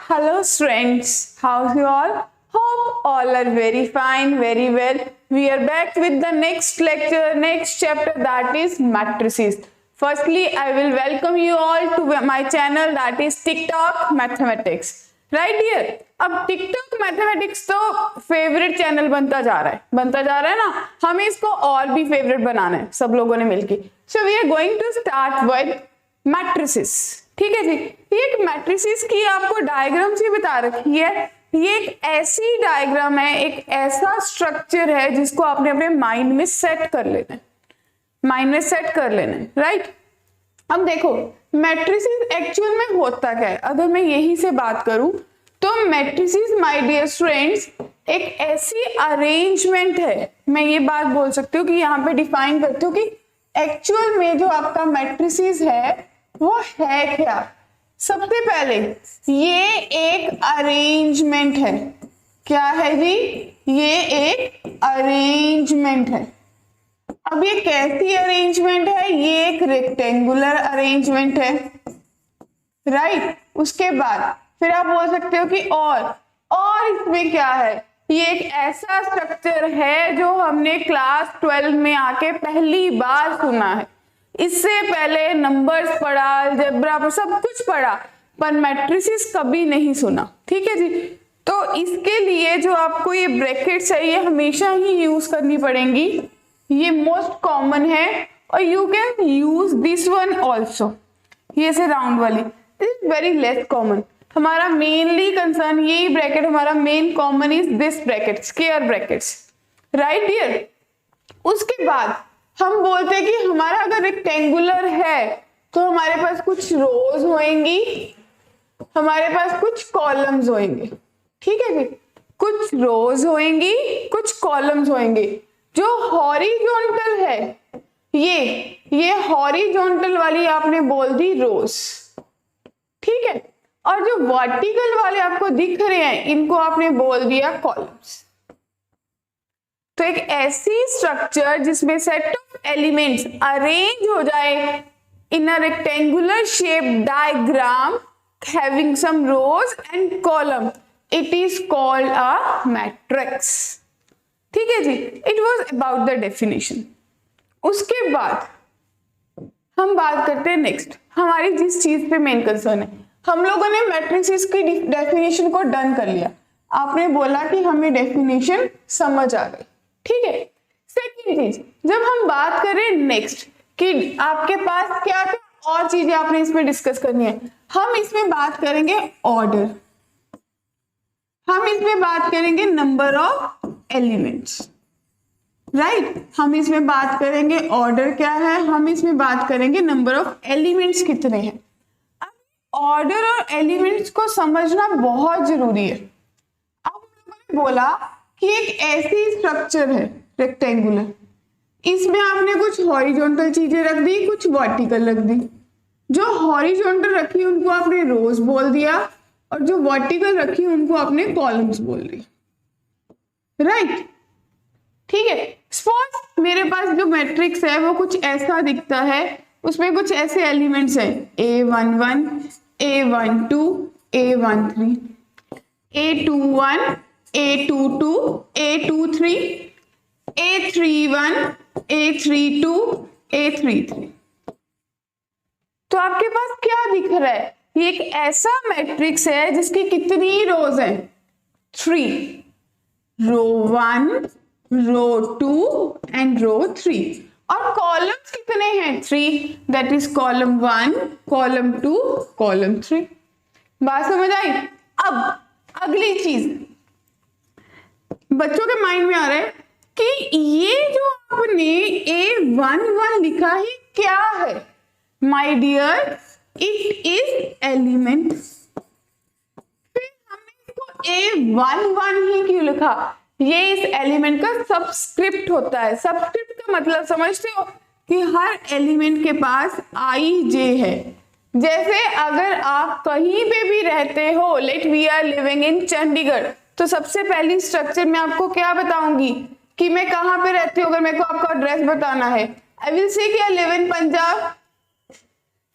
Hello friends, how's you all? Hope all are very fine, very well. We are back with the next lecture, next chapter, that is matrices. Firstly, I will welcome you all to my channel, that is TikTok Mathematics. Right dear? अब TikTok Mathematics तो favourite channel बनता जा रहा है ना. हमें इसको और भी फेवरेट बनाना है सब लोगों ने मिलके. So we are going to start with matrices. ठीक है जी. ये एक मैट्रिसेस की आपको डायग्राम से बता रखी है. ये एक ऐसी डायग्राम है, एक ऐसा स्ट्रक्चर है जिसको आपने अपने माइंड में सेट कर लेना है. राइट. अब देखो मैट्रिसेस एक्चुअल में होता क्या है. अगर मैं यही से बात करूं तो मैट्रिसेस माय डियर स्टूडेंट्स एक ऐसी अरेंजमेंट है. मैं ये बात बोल सकती हूँ कि यहाँ पे डिफाइन करती हूँ कि एक्चुअल में जो आपका मैट्रिसेस है वो है क्या. सबसे पहले ये एक अरेंजमेंट है. क्या है जी? ये एक अरेंजमेंट है. अब ये कैसी अरेंजमेंट है? ये एक रेक्टेंगुलर अरेंजमेंट है. राइट. उसके बाद फिर आप बोल सकते हो कि और इसमें क्या है? ये एक ऐसा स्ट्रक्चर है जो हमने क्लास 12 में आके पहली बार सुना है. इससे पहले नंबर्स पढ़ा, अलजेब्रा पर सब कुछ पढ़ा, पर मैट्रिसेस कभी नहीं सुना. ठीक है जी. तो इसके लिए जो आपको ये ब्रैकेट्स है ये हमेशा ही यूज करनी पड़ेंगी. ये मोस्ट कॉमन है और you can use this one also. ये से राउंड वाली इज वेरी लेस कॉमन. हमारा मेनली कंसर्न यही ब्रैकेट, हमारा main common is this bracket, square brackets. Right dear. उसके बाद हम बोलते हैं कि हमारा अगर रेक्टेंगुलर है तो हमारे पास कुछ रोज होंगी, हमारे पास कुछ कॉलम्स होंगे. ठीक है जी. कुछ रोज होंगी, कुछ कॉलम्स होंगे. जो हॉरिजॉन्टल है ये हॉरिजॉन्टल वाली आपने बोल दी रोज. ठीक है. और जो वर्टिकल वाले आपको दिख रहे हैं इनको आपने बोल दिया कॉलम्स. तो एक ऐसी स्ट्रक्चर जिसमें सेट ऑफ एलिमेंट्स अरेंज हो जाए in a rectangular shape diagram having some rows and column, it is called a matrix. ठीक है जी. It was about the definition. उसके बाद हम बात करते हैं नेक्स्ट. हमारी जिस चीज पे मेन कंसर्न है, हम लोगों ने मैट्रिसेस की डेफिनेशन को डन कर लिया. आपने बोला कि हमें डेफिनेशन समझ आ गई. ठीक है. सेकंड चीज जब हम बात करें नेक्स्ट कि आपके पास क्या क्या और चीजें आपने इसमें डिस्कस करनी है, हम इसमें बात करेंगे ऑर्डर, हम इसमें बात करेंगे नंबर ऑफ एलिमेंट्स. राइट. हम इसमें बात करेंगे ऑर्डर क्या है, हम इसमें बात करेंगे नंबर ऑफ एलिमेंट्स कितने हैं. अब ऑर्डर और एलिमेंट्स को समझना बहुत जरूरी है. अब हम लोगों ने बोला कि एक ऐसी स्ट्रक्चर है रेक्टेंगुलर, इसमें आपने कुछ हॉरिजॉन्टल चीजें रख दी, कुछ वर्टिकल रख दी. जो हॉरिजॉन्टल रखी उनको आपने रोज बोल दिया और जो वर्टिकल रखी उनको आपने कॉलम्स बोल दिया. राइट. ठीक है. सपोज मेरे पास जो मैट्रिक्स है वो कुछ ऐसा दिखता है. उसमें कुछ ऐसे एलिमेंट्स हैं A11, A12, A13, A21, A22, A23, A31, A32, A33. तो आपके पास क्या दिख रहा है? ये एक ऐसा मैट्रिक्स है जिसकी कितनी रोज हैं? 3. रो 1, रो 2 एंड रो 3. और कॉलम्स कितने हैं? 3. That is column 1, column 2, column 3. बात समझ आई? अब अगली चीज बच्चों के माइंड में आ रहा है कि ये जो आपने A11 लिखा है क्या है? My dear it is element. फिर हमने इसको A11 ही क्यों लिखा? ये इस एलिमेंट का सबस्क्रिप्ट होता है. सबस्क्रिप्ट का मतलब समझते हो कि हर एलिमेंट के पास IJ है. जैसे अगर आप कहीं पे भी रहते हो, let we are living in Chandigarh, तो सबसे पहली स्ट्रक्चर में आपको क्या बताऊंगी कि मैं कहाँ पे रहती हूँ. अगर मेरे को आपका एड्रेस बताना है, आई विल से कि आई लिव इन पंजाब.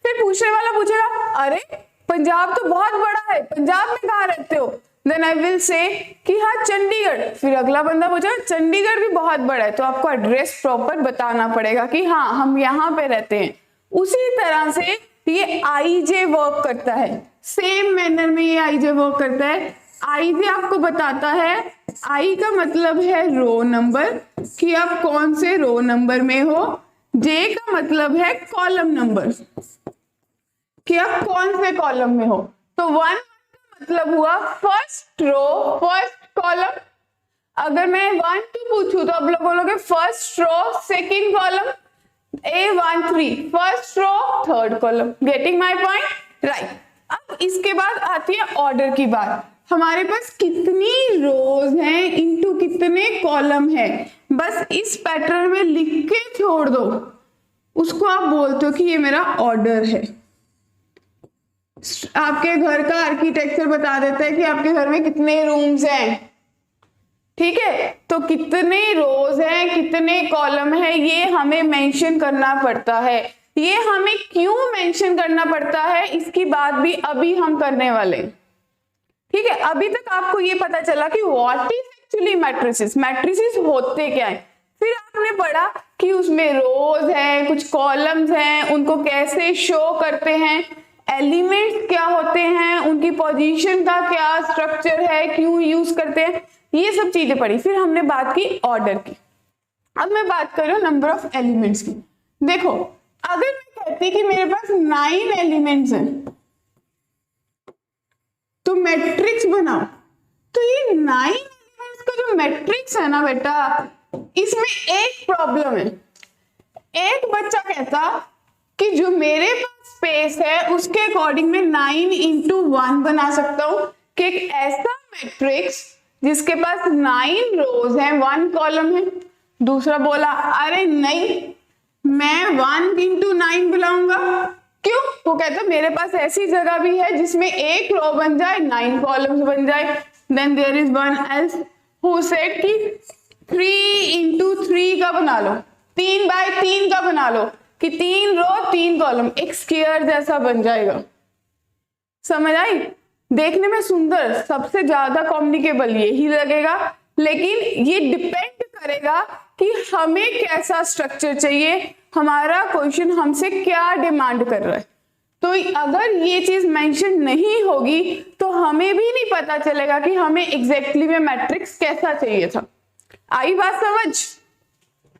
फिर पूछने वाला पूछेगा अरे पंजाब तो बहुत बड़ा है, पंजाब में कहाँ रहते हो? देन आई विल से कि हाँ चंडीगढ़। फिर अगला बंदा पूछा चंडीगढ़ भी बहुत बड़ा है, तो आपको एड्रेस प्रॉपर बताना पड़ेगा कि हाँ हम यहाँ पे रहते हैं। उसी तरह से ये आईजे वर्क करता है, सेम मैनर में ये आईजे वर्क करता है। आईजे आपको बताता है, आई का मतलब है रो नंबर, कि आप कौन से रो नंबर में हो। जे का मतलब है कॉलम नंबर, कि आप कौन से कॉलम में हो। तो 1 मतलब हुआ फर्स्ट रो फर्स्ट कॉलम। अगर मैं 1 2 पूछूं तो आप लोग बोलोगे first row second column, A1 3 first row third column. Getting my point? Right. अब इसके बाद आती है ऑर्डर की बात। हमारे पास कितनी रोज हैं इनटू कितने कॉलम है, बस इस पैटर्न में लिख के छोड़ दो, उसको आप बोलते हो कि ये मेरा ऑर्डर है। आपके घर का आर्किटेक्चर बता देता है कि आपके घर में कितने रूम्स हैं, ठीक है? तो कितने रोज हैं कितने कॉलम है ये हमें मेंशन करना पड़ता है। ये हमें क्यों मेंशन करना पड़ता है इसकी बात भी अभी हम करने वाले, ठीक है? अभी तक आपको ये पता चला कि what is actually matrices, matrices होते क्या है। फिर आपने पढ़ा कि उसमें रोज है, कुछ कॉलम्स हैं, उनको कैसे शो करते हैं, एलिमेंट्स क्या होते हैं, उनकी पोजीशन का क्या स्ट्रक्चर है, क्यों यूज करते हैं, ये सब चीजें पढ़ी। फिर हमने बात की ऑर्डर की। अब मैं बात कर रही हूँ नंबर ऑफ एलिमेंट्स की। देखो अगर मैं कहती कि मेरे पास 9 एलिमेंट्स हैं तो मैट्रिक्स बनाओ, तो ये 9 एलिमेंट्स का जो मैट्रिक्स है ना बेटा, इसमें एक प्रॉब्लम है। एक बच्चा कहता कि जो मेरे पास स्पेस है उसके अकॉर्डिंग में 9 into 1 बना सकता हूं, कि एक ऐसा मैट्रिक्स जिसके पास 9 रोज हैं 1 कॉलम है। दूसरा बोला अरे नहीं, मैं 1 into 9 बुलाऊंगा। क्यों? वो कहता मेरे पास ऐसी जगह भी है जिसमें एक रो बन जाए 9 कॉलम्स बन जाए। Then there is one else who said कि 3 into 3 का बना लो, 3 by 3 का बना लो, कि 3 रो 3 कॉलम, एक स्क्वायर जैसा बन जाएगा। समझ आई? देखने में सुंदर, सबसे ज्यादा कम्युनिकेबल यही लगेगा, लेकिन ये डिपेंड करेगा कि हमें कैसा स्ट्रक्चर चाहिए, हमारा क्वेश्चन हमसे क्या डिमांड कर रहा है। तो अगर ये चीज मेंशन नहीं होगी तो हमें भी नहीं पता चलेगा कि हमें एग्जैक्टली में मैट्रिक्स कैसा चाहिए था। आई बात समझ?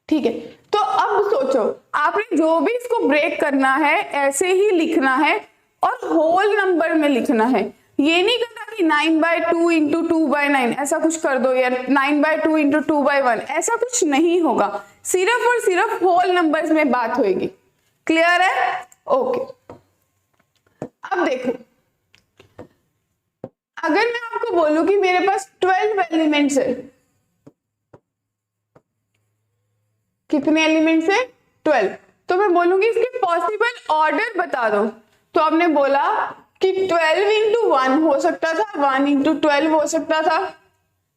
ठीक है, तो अब सोचो आपने जो भी इसको ब्रेक करना है ऐसे ही लिखना है और होल नंबर में लिखना है। ये नहीं करना कि 9/2 into 2/9 ऐसा कुछ कर दो यार, 9/2 into 2/1 ऐसा कुछ नहीं होगा, सिर्फ और सिर्फ होल नंबर्स में बात होगी। क्लियर है? ओके। अब देखो अगर मैं आपको बोलूं कि मेरे पास 12 एलिमेंट्स है, कितने एलिमेंट्स है? 12। तो मैं बोलूंगी इसके पॉसिबल ऑर्डर बता दो, तो आपने बोला कि 12 into 1 हो सकता था, 1 into 12 हो सकता था,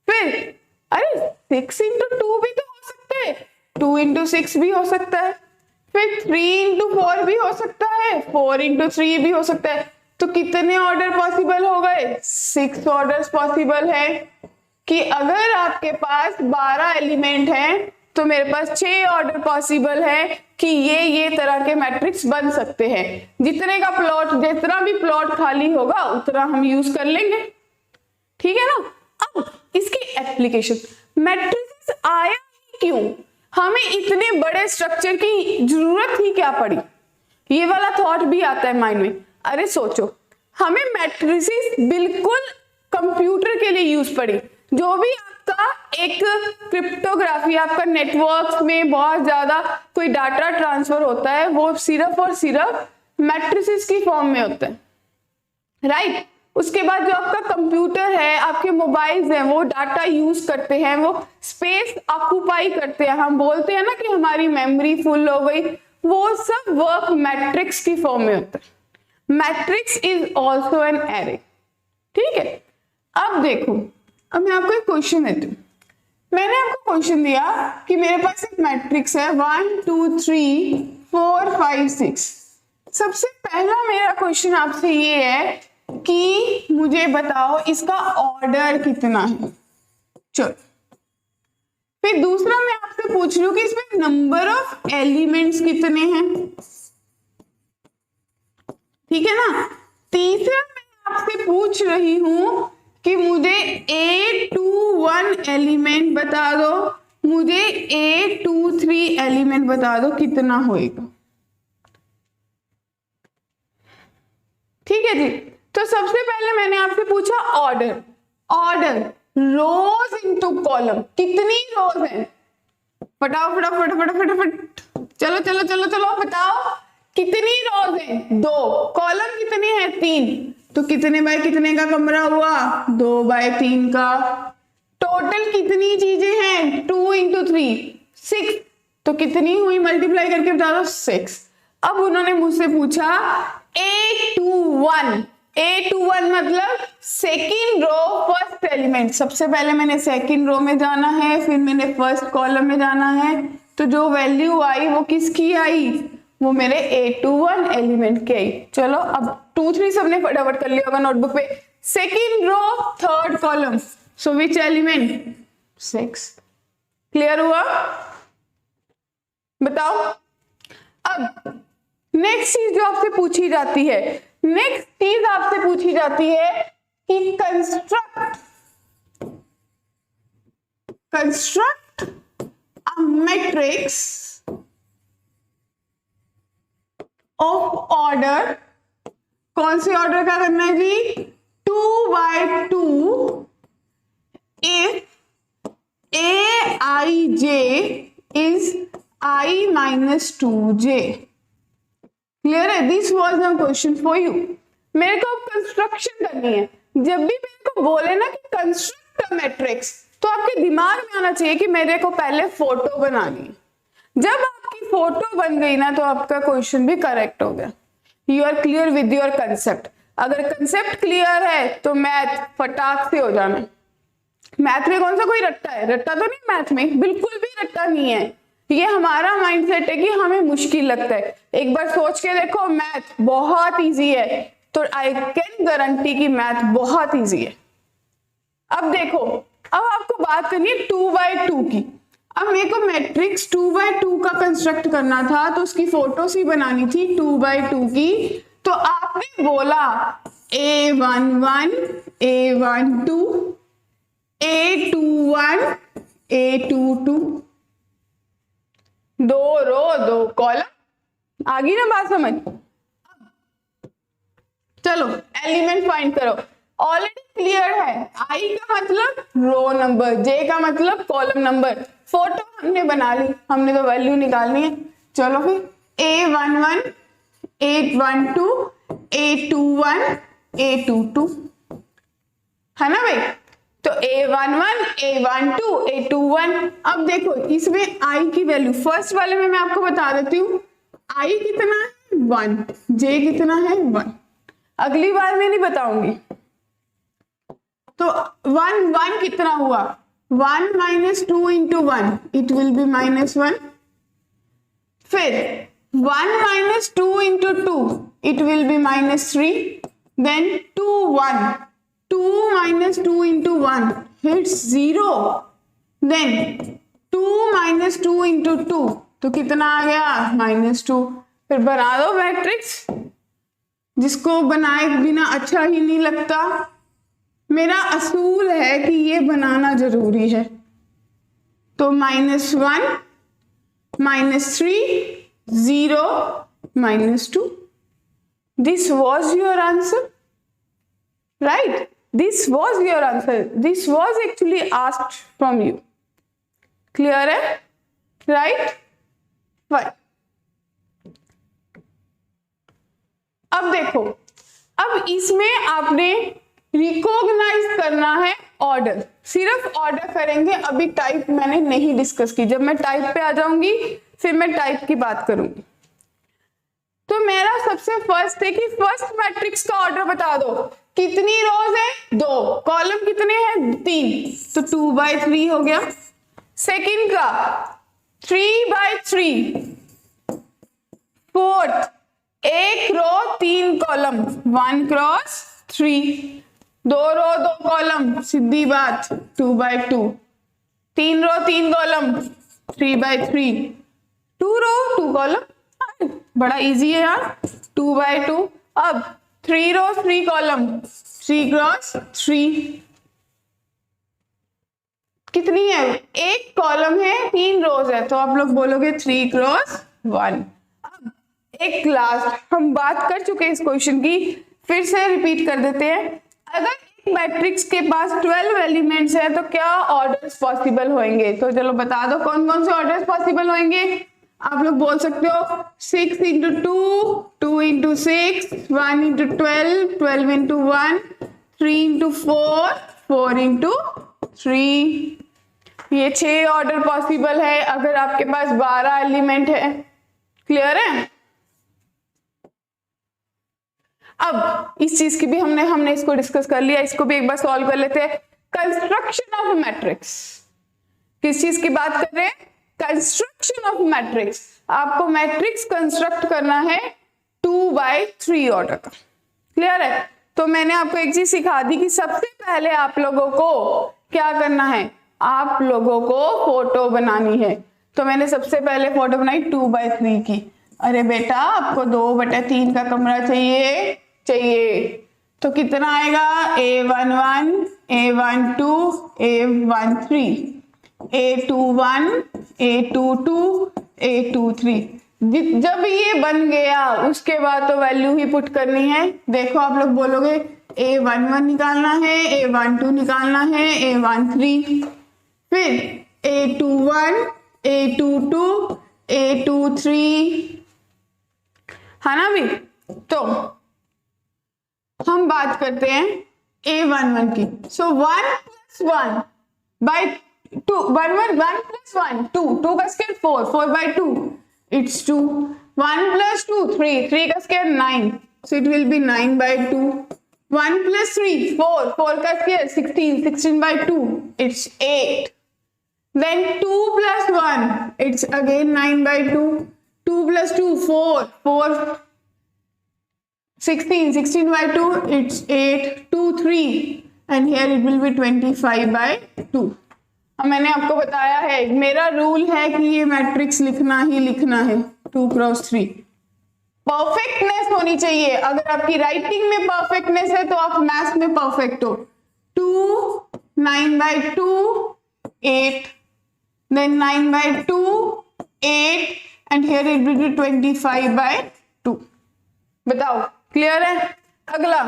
फिर अरे 6 into 2 भी तो हो सकते हैं, 2 into 6 भी हो सकता है, फिर 3 into 4 भी हो सकता है, 4 into 3 भी हो सकता है। तो कितने ऑर्डर पॉसिबल हो गए? 6 ऑर्डर्स पॉसिबल है। कि अगर आपके पास 12 एलिमेंट हैं तो मेरे पास 6 ऑर्डर पॉसिबल है कि ये तरह के मैट्रिक्स बन सकते हैं। जितने का प्लॉट, जितना भी प्लॉट खाली होगा उतना हम यूज कर लेंगे, ठीक है ना? अब इसकी एप्लीकेशन, मैट्रिक्स आया ही क्यों, हमें इतने बड़े स्ट्रक्चर की जरूरत ही क्या पड़ी, ये वाला थॉट भी आता है माइंड में। अरे सोचो, हमें मैट्रिसेस बिल्कुल कंप्यूटर के लिए यूज पड़ी। जो भी आपका एक क्रिप्टोग्राफी, आपका नेटवर्क में बहुत ज्यादा कोई डाटा ट्रांसफर होता है, वो सिर्फ और सिर्फ मैट्रिसेस की फॉर्म में होता है, राइट? उसके बाद जो आपका कंप्यूटर है, आपके मोबाइल्स हैं, वो डाटा यूज करते हैं, वो स्पेस ऑक्यूपाई करते हैं। हम बोलते हैं ना कि हमारी मेमोरी फुल हो गई, वो सब वर्क मैट्रिक्स की फॉर्म में होता है। Matrix is also an array, ठीक है? अब देखो, अब मैं आपको एक क्वेश्चन देती हूँ। मैंने आपको क्वेश्चन दिया कि मेरे पास एक मैट्रिक्स है 1 2 3 4 5 6। सबसे पहला मेरा क्वेश्चन आपसे ये है कि मुझे बताओ इसका ऑर्डर कितना है। चलो, फिर दूसरा मैं आपसे पूछ रही हूँ कि इसमें नंबर ऑफ एलिमेंट्स कितने हैं, ठीक है ना। तीसरा मैं आपसे पूछ रही हूं कि मुझे A21 एलिमेंट बता दो, मुझे A23 एलिमेंट बता दो, कितना होएगा। ठीक है जी। तो सबसे पहले मैंने आपसे पूछा ऑर्डर, ऑर्डर रोज इनटू कॉलम, कितनी रोज है, फटाफट फटाफट फटाफट फटाफट, चलो चलो चलो चलो बताओ कितनी रोज है, 2, कॉलम कितने हैं, 3, तो कितने बाय कितने का कमरा हुआ, 2 बाय 3 का। टोटल कितनी चीजें हैं, 2 इंटू 3 6, तो कितनी हुई, मल्टीप्लाई करके बता दो, 6। अब उन्होंने मुझसे पूछा A21, A21 मतलब सेकेंड रो फर्स्ट एलिमेंट। सबसे पहले मैंने सेकेंड रो में जाना है, फिर मैंने फर्स्ट कॉलम में जाना है, तो जो वैल्यू आई वो किसकी आई, वो मेरे A21 एलिमेंट की आई। चलो अब 2 3 सबने फटाफट कर लिया होगा नोटबुक पे। Second row third column, so which element, 6। Clear हुआ, बताओ। अब नेक्स्ट चीज जो आपसे पूछी जाती है, नेक्स्ट चीज आपसे पूछी जाती है कि construct a matrix of order, कौन से ऑर्डर का करना है जी, 2 by 2 if Aij is I minus 2j। Clear है, this was the question for you. मेरे को कंस्ट्रक्शन करनी है, जब भी मेरे को बोले ना कि कंस्ट्रक्ट मैट्रिक्स, तो आपके दिमाग में आना चाहिए कि मेरे को पहले फोटो बनानी है। जब आपकी फोटो बन गई ना तो आपका क्वेश्चन भी करेक्ट हो गया। You are clear with your concept. अगर कंसेप्ट क्लियर है तो मैथ फटाक से हो जाना। मैथ में कौन सा कोई रट्टा है, रट्टा तो नहीं, मैथ में बिल्कुल भी रट्टा नहीं है। ये हमारा माइंडसेट है कि हमें मुश्किल लगता है। एक बार सोच के देखो, मैथ बहुत इजी है, तो आई कैन गारंटी कि मैथ बहुत इजी है। अब देखो, अब आपको बात करनी है 2 बाय 2 की। अब मेरे को मैट्रिक्स 2 बाय 2 का कंस्ट्रक्ट करना था, तो उसकी फोटोस ही बनानी थी 2 बाय 2 की। तो आपने बोला A11, A12, A21, A22, 2 रो 2 कॉलम। आ गई ना बात समझ। चलो एलिमेंट फाइंड करो। ऑलरेडी क्लियर है, आई का मतलब रो नंबर, जे का मतलब कॉलम नंबर। फोटो हमने बना ली, हमने तो वैल्यू निकालनी है। चलो फिर A11, A12, A21, A22 है ना भाई। तो A11, A12, A21। अब देखो इसमें आई की वैल्यू, फर्स्ट वाले में मैं आपको बता देती हूँ, आई कितना है 1, जे कितना है 1। अगली बार मैं नहीं बताऊंगी। तो 1 1 कितना हुआ, 1 minus 2 into 1, it will be -1। फिर 1 minus 2 into 2, it will be -3। then 2 1, 2 minus 2 into 1, it's 0। then 2 minus 2 into 2, तो कितना आ गया -2। फिर बना दो मैट्रिक्स, जिसको बनाए बिना अच्छा ही नहीं लगता। मेरा असूल है कि ये बनाना जरूरी है। तो -1, -3, 0, -2। This was your answer, right. This was your answer, this was actually asked from you. Clear है, राइट, फाइन। अब देखो, अब इसमें आपने रिकॉग्नाइज करना है ऑर्डर, सिर्फ ऑर्डर करेंगे। अभी टाइप मैंने नहीं डिस्कस की, जब मैं टाइप पे आ जाऊंगी फिर मैं टाइप की बात करूंगी। तो मेरा सबसे फर्स्ट है कि फर्स्ट मैट्रिक्स का ऑर्डर बता दो। कितनी रोज है 2, कॉलम कितने हैं 3, तो 2 बाय 3 हो गया। सेकंड का 3 बाय 3। फोर्थ, 1 रो 3 कॉलम, 1 क्रॉस 3, 2 रो 2 कॉलम, सीधी बात 2/2, 3 रो 3 कॉलम 3/3, 2 रो 2 कॉलम, बड़ा इजी है यार 2/2। अब 3 रो 3 कॉलम 3 क्रॉस 3, कितनी है, एक कॉलम है 3 रोज है, तो आप लोग बोलोगे 3 क्रॉस 1। अब एक लास्ट हम बात कर चुके हैं इस क्वेश्चन की, फिर से रिपीट कर देते हैं। अगर एक मैट्रिक्स के पास 12 एलिमेंट्स है तो क्या ऑर्डर्स पॉसिबल होंगे, तो चलो बता दो कौन कौन से ऑर्डर्स पॉसिबल होंगे। आप लोग बोल सकते हो 6 into 2, 2 into 6, 1 into 12, 12 into 1, 3 into 4, 4 into 3, ये 6 ऑर्डर पॉसिबल है अगर आपके पास 12 एलिमेंट है। क्लियर है। अब इस चीज की भी हमने इसको डिस्कस कर लिया, इसको भी एक बार सॉल्व कर लेते हैं। कंस्ट्रक्शन ऑफ मैट्रिक्स, किस चीज की बात कर रहे हैं, कंस्ट्रक्शन ऑफ मैट्रिक्स। आपको मैट्रिक्स कंस्ट्रक्ट करना है 2/3 ऑर्डर का। क्लियर है। तो मैंने आपको एक चीज सिखा दी कि सबसे पहले आप लोगों को क्या करना है, आप लोगों को फोटो बनानी है। तो मैंने सबसे पहले फोटो बनाई 2/3 की। अरे बेटा आपको 2/3 का कमरा चाहिए, तो कितना आएगा, A11, A12, A13, A21, A22, A23। जब ये बन गया उसके बाद तो वैल्यू ही पुट करनी है। देखो आप लोग बोलोगे A11 निकालना है, A12 निकालना है, A13, फिर A21, A22, A23, है ना भी। तो हम बात करते हैं A11 की। सो 1 + 1 by 2, 1 + 1 2 का स्क्वायर 4, 4/2 it's 2, 1 + 2 3 का square 9, so it will be 9/2, 1 + 3 4 का square 16/2 it's 8, then 2 + 1 it's again 9/2, 2 + 2 4 16/2 it's 8, 2 3 and here it will be 25/2। अब मैंने आपको बताया है, मेरा रूल है कि ये मैट्रिक्स लिखना ही लिखना है 2 × 3। परफेक्टनेस होनी चाहिए। अगर आपकी राइटिंग में परफेक्टनेस है तो आप मैथ्स में परफेक्ट हो। 2 9/2 8, then 9/2 8 and here it will be 25/2। बताओ क्लियर है। अगला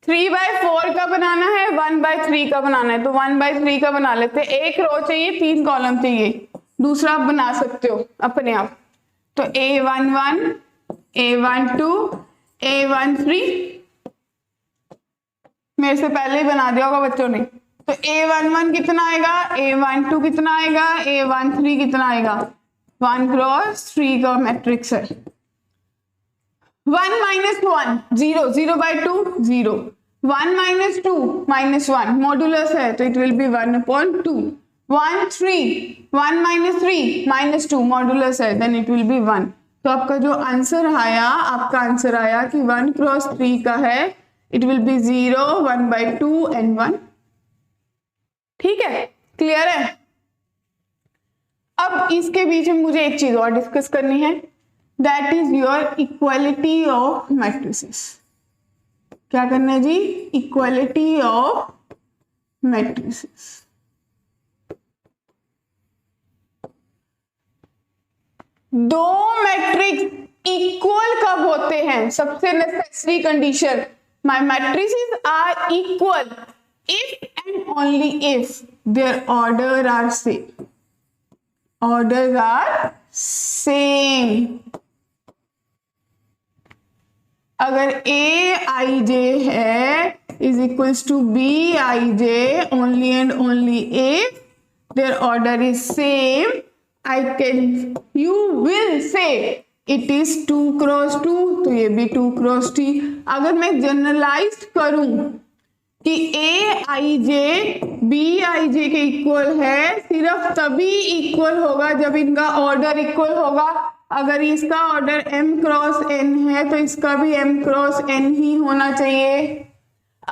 3/4 का बनाना है, 1/3 का बनाना है, तो 1/3 का बना लेते हैं। एक रो चाहिए, 3 कॉलम चाहिए, दूसरा आप बना सकते हो अपने आप। तो A11, A12, A13 मेरे से पहले ही बना दिया होगा बच्चों ने। तो A11 कितना आएगा, A12 कितना आएगा, A13 कितना आएगा, 1 × 3 का मैट्रिक्स है। 1 - 1 0, 0/2 0, 1 - 2 -1 मॉडुलस है तो इट विल बी 1/2, 1 3 1 - 3 -2 मॉडुलस है देन इट विल बी 1। तो आपका जो आंसर आया, आपका आंसर आया कि 1 × 3 का है, इट विल बी 0, 1/2 and 1। ठीक है, क्लियर है। अब इसके बीच में मुझे एक चीज और डिस्कस करनी है, that is your equality of matrices. क्या करना है जी, इक्वालिटी ऑफ मैट्रिसेस। दो मैट्रिक्स इक्वल कब होते हैं, सबसे necessary condition, my matrices are equal if and only if their order are same, order are same. अगर Aij है is equals to Bij only and only if their order is same, you will say it is 2 × 2, तो ये भी 2 × 3। अगर मैं generalise करूं कि Aij Bij के इक्वल है, सिर्फ तभी इक्वल होगा जब इनका ऑर्डर इक्वल होगा। अगर इसका ऑर्डर m × n है तो इसका भी m × n ही होना चाहिए।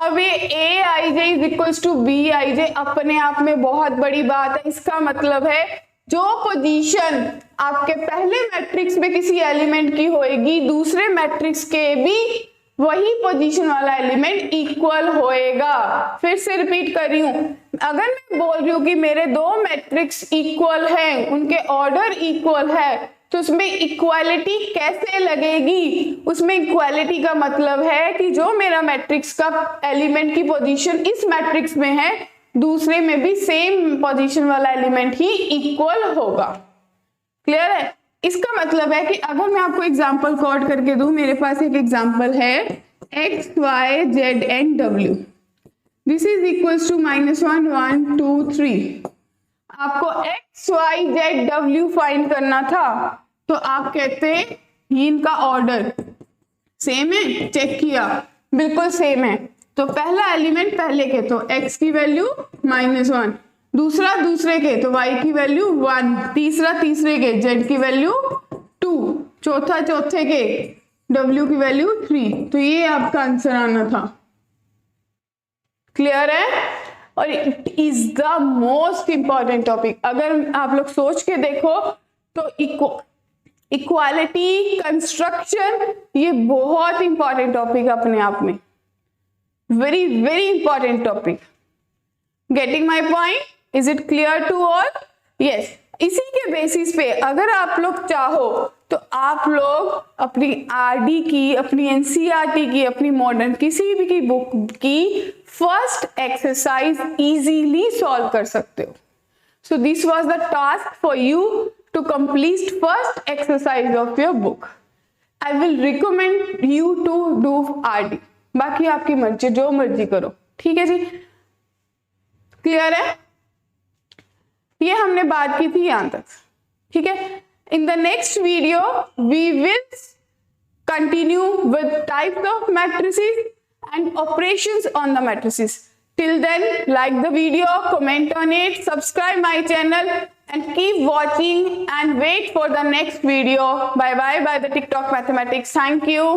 अब ये A I J is equals to B I J अपने आप में बहुत बड़ी बात है। इसका मतलब है जो पोजीशन आपके पहले मैट्रिक्स में किसी एलिमेंट की होएगी, दूसरे मैट्रिक्स के भी वही पोजीशन वाला एलिमेंट इक्वल होएगा। फिर से रिपीट कर रही हूं, अगर मैं बोल रही हूं कि मेरे दो मैट्रिक्स इक्वल हैं, उनके ऑर्डर इक्वल है, तो उसमें इक्वालिटी कैसे लगेगी? उसमें इक्वालिटी का मतलब है कि जो मेरा मैट्रिक्स का एलिमेंट की पोजीशन इस मैट्रिक्स में है, दूसरे में भी सेम पोजीशन वाला एलिमेंट ही इक्वल होगा। क्लियर है? इसका मतलब है कि अगर मैं आपको एग्जांपल कोड करके दूं, मेरे पास एक एग्जांपल है x, y, z and w, this is equals to -1, 1, 2, 3। आपको x, y, z, w find करना था, तो आप कहते हैं ये इनका ऑर्डर सेम है, चेक किया बिल्कुल सेम है, तो पहला एलिमेंट पहले के तो x की वैल्यू -1, दूसरा दूसरे के तो y की वैल्यू 1, तीसरा तीसरे के z की वैल्यू 2, चौथा चौथे के w की वैल्यू 3। तो ये आपका आंसर आना था। क्लियर है? और it is the most important topic. अगर आप लोग सोच के देखो तो इक्वालिटी कंस्ट्रक्शन ये बहुत इंपॉर्टेंट टॉपिक अपने आप में, very very important topic. Getting my point? Is it clear to all? Yes. इसी के बेसिस पे अगर आप लोग चाहो तो आप लोग अपनी आरडी की, अपनी एनसीईआरटी की, अपनी मॉडर्न किसी भी की बुक की फर्स्ट एक्सरसाइज इजीली सॉल्व कर सकते हो। So this was the task for you to complete first exercise of your book. I will recommend you to do RD, बाकी आपकी मर्जी, जो मर्जी करो। ठीक है जी? क्लियर है? ये हमने बात की थी यहां तक। ठीक है? In the next video, we will continue with types of matrices and operations on the matrices. Till then, like the video, comment on it, subscribe my channel, and keep watching and wait for the next video. Bye bye by the TikTok Mathematics. Thank you.